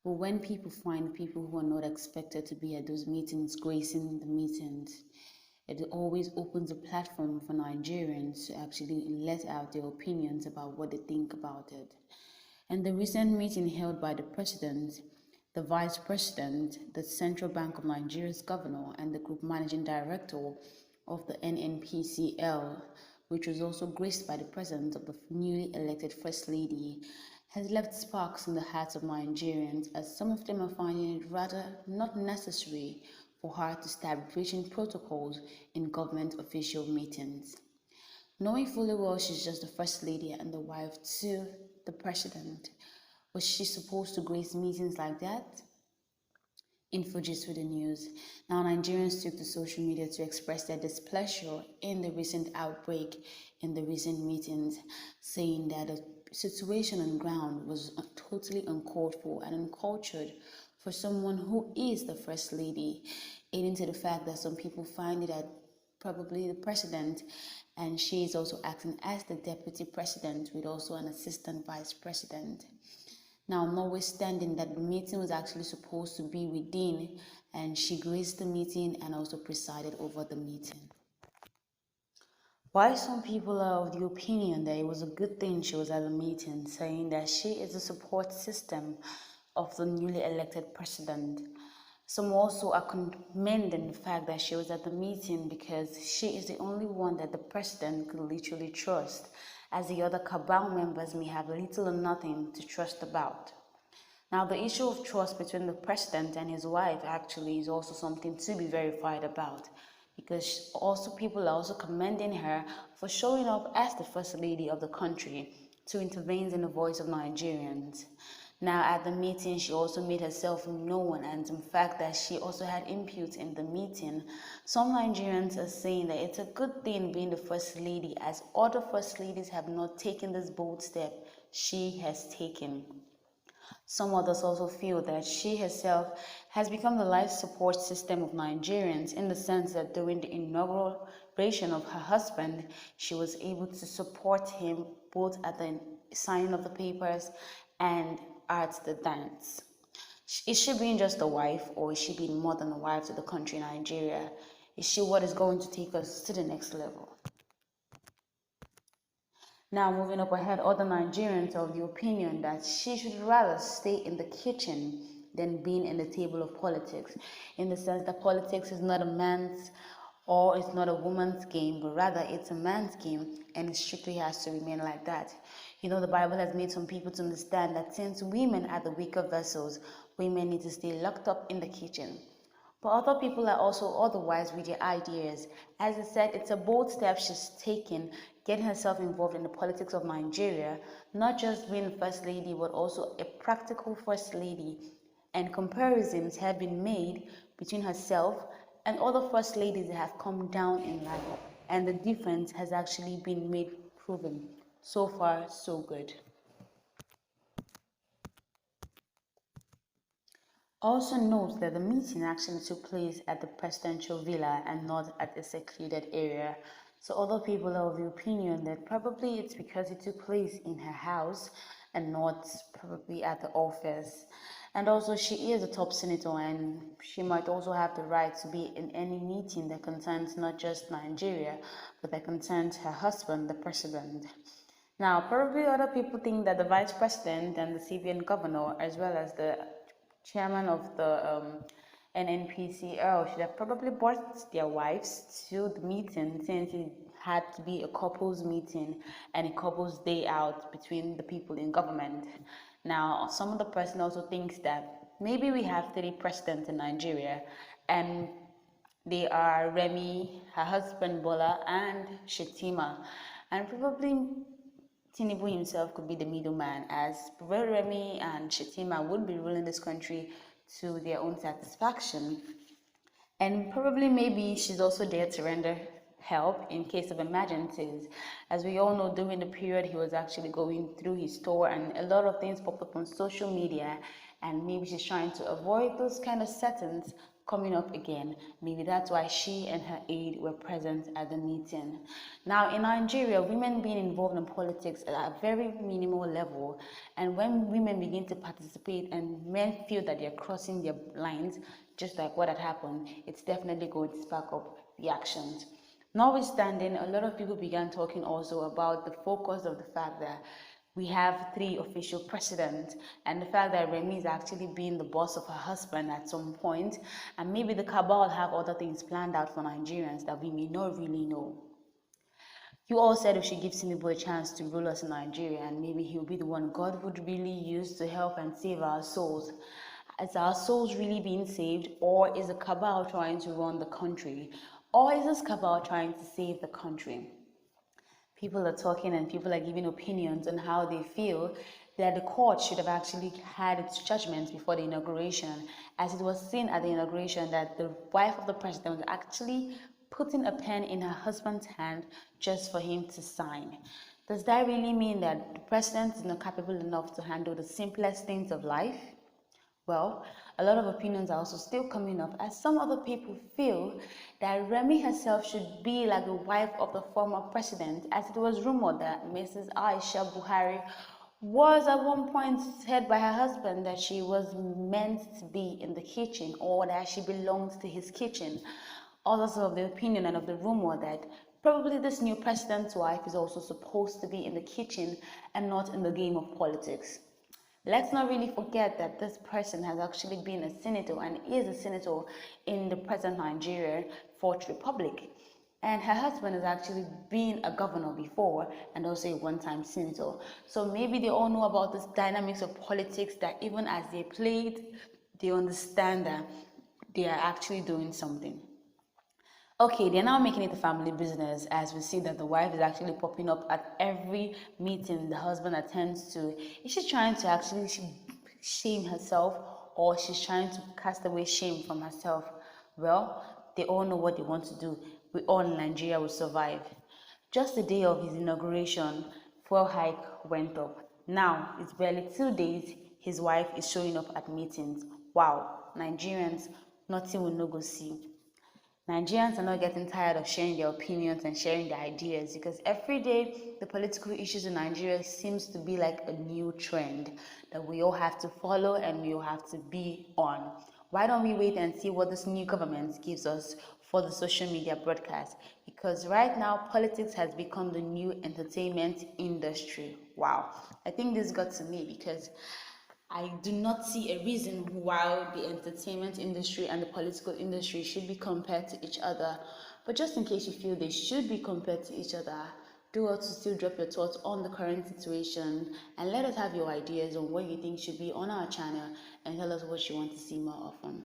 But when people find people who are not expected to be at those meetings gracing the meetings, it always opens a platform for Nigerians to actually let out their opinions about what they think about it. And the recent meeting held by the president, the vice president, the Central Bank of Nigeria's governor, and the group managing director of the NNPCL, which was also graced by the presence of the newly elected First Lady, has left sparks in the hearts of Nigerians, as some of them are finding it rather not necessary for her to start breaching protocols in government official meetings. Knowing fully well she's just the First Lady and the wife to the President, was she supposed to grace meetings like that? Infogist with the news. Now, Nigerians took to social media to express their displeasure in the recent outbreak in the recent meetings, saying that the situation on ground was totally uncalled for and uncultured for someone who is the First Lady, aiding to the fact that some people find it that probably the president, and she is also acting as the deputy president with also an assistant vice president. Now, notwithstanding that the meeting was actually supposed to be within, and she graced the meeting and also presided over the meeting. While some people are of the opinion that it was a good thing she was at the meeting, saying that she is the support system of the newly elected president, some also are commending the fact that she was at the meeting because she is the only one that the president could literally trust, as the other cabal members may have little or nothing to trust about. Now, the issue of trust between the president and his wife actually is also something to be verified about, because also people are also commending her for showing up as the First Lady of the country to intervene in the voice of Nigerians. Now, at the meeting, she also made herself known, and in fact that she also had input in the meeting. Some Nigerians are saying that it's a good thing being the First Lady, as other First Ladies have not taken this bold step she has taken. Some others also feel that she herself has become the life support system of Nigerians, in the sense that during the inauguration of her husband, she was able to support him both at the signing of the papers and at the dance. Is she being just a wife, or is she being more than a wife to the country Nigeria? Is she what is going to take us to the next level? Now, moving up ahead, other Nigerians are of the opinion that she should rather stay in the kitchen than being in the table of politics, in the sense that politics is not a man's or it's not a woman's game, but rather it's a man's game, and it strictly has to remain like that. You know, the Bible has made some people to understand that since women are the weaker vessels, women need to stay locked up in the kitchen. But other people are also otherwise with their ideas. As I said, it's a bold step she's taken, getting herself involved in the politics of Nigeria, not just being the First Lady, but also a practical First Lady. And comparisons have been made between herself and other First Ladies that have come down in life. And the difference has actually been made proven. So far, so good. Also note that the meeting actually took place at the presidential villa and not at a secluded area. So other people are of the opinion that probably it's because it took place in her house and not probably at the office. And also she is a top senator, and she might also have the right to be in any meeting that concerns not just Nigeria, but that concerns her husband, the president. Now, probably other people think that the vice president and the CBN governor, as well as the chairman of the NNPCL, should have probably brought their wives to the meeting, since it had to be a couples meeting and a couples day out between the people in government. Now, some of the person also thinks that maybe we have 3 presidents in Nigeria, and they are Remy, her husband Bola, and Shettima, and probably Tinubu himself could be the middleman, as Remy and Shettima would be ruling this country to their own satisfaction. And probably maybe she's also there to render help in case of emergencies. As we all know, during the period he was actually going through his tour, and a lot of things popped up on social media, and maybe she's trying to avoid those kind of settings coming up again. Maybe that's why she and her aide were present at the meeting. Now, in Nigeria, women being involved in politics at a very minimal level, and when women begin to participate and men feel that they're crossing their lines, just like what had happened, it's definitely going to spark up reactions. Notwithstanding, a lot of people began talking also about the focus of the fact that we have three official presidents, and the fact that Remy is actually being the boss of her husband at some point, and maybe the cabal have other things planned out for Nigerians that we may not really know. You all said we should give Tinubu a chance to rule us in Nigeria, and maybe he'll be the one God would really use to help and save our souls. Is our souls really being saved, or is the cabal trying to run the country? Or is this cabal trying to save the country? People are talking and people are giving opinions on how they feel that the court should have actually had its judgment before the inauguration, as it was seen at the inauguration that the wife of the president was actually putting a pen in her husband's hand just for him to sign. Does that really mean that the president is not capable enough to handle the simplest things of life? Well, a lot of opinions are also still coming up, as some other people feel that Remy herself should be like the wife of the former president, as it was rumored that Mrs. Aisha Buhari was at one point said by her husband that she was meant to be in the kitchen, or that she belonged to his kitchen. Others of the opinion and of the rumor that probably this new president's wife is also supposed to be in the kitchen and not in the game of politics. Let's not really forget that this person has actually been a senator and is a senator in the present Nigeria Fourth Republic. And her husband has actually been a governor before and also a one-time senator. So maybe they all know about this dynamics of politics, that even as they played, they understand that they are actually doing something. Okay, they're now making it a family business, as we see that the wife is actually popping up at every meeting the husband attends to. Is she trying to actually shame herself, or she's trying to cast away shame from herself? Well, they all know what they want to do. We all in Nigeria will survive. Just the day of his inauguration, fuel hike went up. Now, it's barely 2 days, his wife is showing up at meetings. Wow, Nigerians, nothing will no go see. Nigerians are not getting tired of sharing their opinions and sharing their ideas, because every day the political issues in Nigeria seems to be like a new trend that we all have to follow and we all have to be on. Why don't we wait and see what this new government gives us for the social media broadcast? Because right now politics has become the new entertainment industry. Wow. I think this got to me because I do not see a reason why the entertainment industry and the political industry should be compared to each other. But just in case you feel they should be compared to each other, do also still drop your thoughts on the current situation and let us have your ideas on what you think should be on our channel, and tell us what you want to see more often.